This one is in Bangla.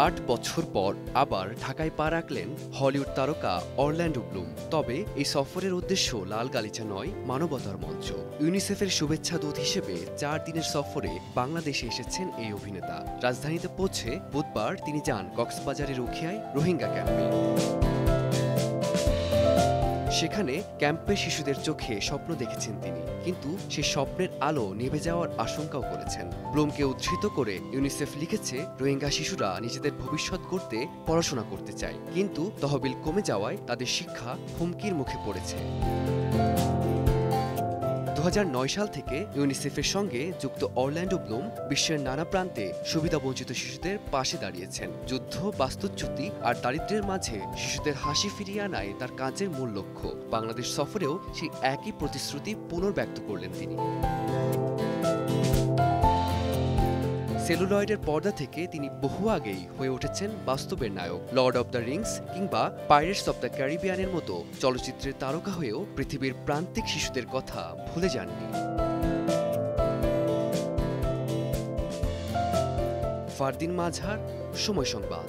8 বছর পর আবার ঢাকায় পা রাখলেন হলিউড তারকা অরল্যান্ডো ব্লুম। তবে এই সফরের উদ্দেশ্য লাল গালিচা নয়, মানবতার মঞ্চ। ইউনিসেফের শুভেচ্ছা দূত হিসেবে 4 দিনের সফরে বাংলাদেশে এসেছেন এই অভিনেতা। রাজধানীতে পৌঁছে বুধবার তিনি যান কক্সবাজারের উখিয়ায় রোহিঙ্গা ক্যাম্পে। সেখানে ক্যাম্পে শিশুদের চোখে স্বপ্ন দেখেছেন তিনি, কিন্তু সেই স্বপ্নের আলো নিভে যাওয়ার আশঙ্কাও করেছেন। ব্লুমকে উদ্ধৃত করে ইউনিসেফ লিখেছে, রোহিঙ্গা শিশুরা নিজেদের ভবিষ্যৎ গড়তে পড়াশোনা করতে চায়, কিন্তু তহবিল কমে যাওয়ায় তাদের শিক্ষা হুমকির মুখে পড়েছে। 2009 সাল থেকে ইউনিসেফের সঙ্গে যুক্ত অরল্যান্ডো ব্লুম বিশ্বের নানা প্রান্তে সুবিধাবঞ্চিত শিশুদের পাশে দাঁড়িয়েছেন। যুদ্ধ, বাস্তুচ্যুতি আর দারিদ্র্যের মাঝে শিশুদের হাসি ফিরিয়ে আনাই তার কাজের মূল লক্ষ্য। বাংলাদেশ সফরেও সেই একই প্রতিশ্রুতি পুনর্ব্যক্ত করলেন তিনি। সেলুলয়েডের পর্দা থেকে তিনি বহু আগেই হয়ে উঠেছেন বাস্তবের নায়ক। লর্ড অব দ্য রিংস কিংবা পাইরেটস অব দ্য ক্যারিবিয়ানের মতো চলচ্চিত্রের তারকা হয়েও পৃথিবীর প্রান্তিক শিশুদের কথা ভুলে যাননি। ফারদিন মাজহার, সময় সংবাদ।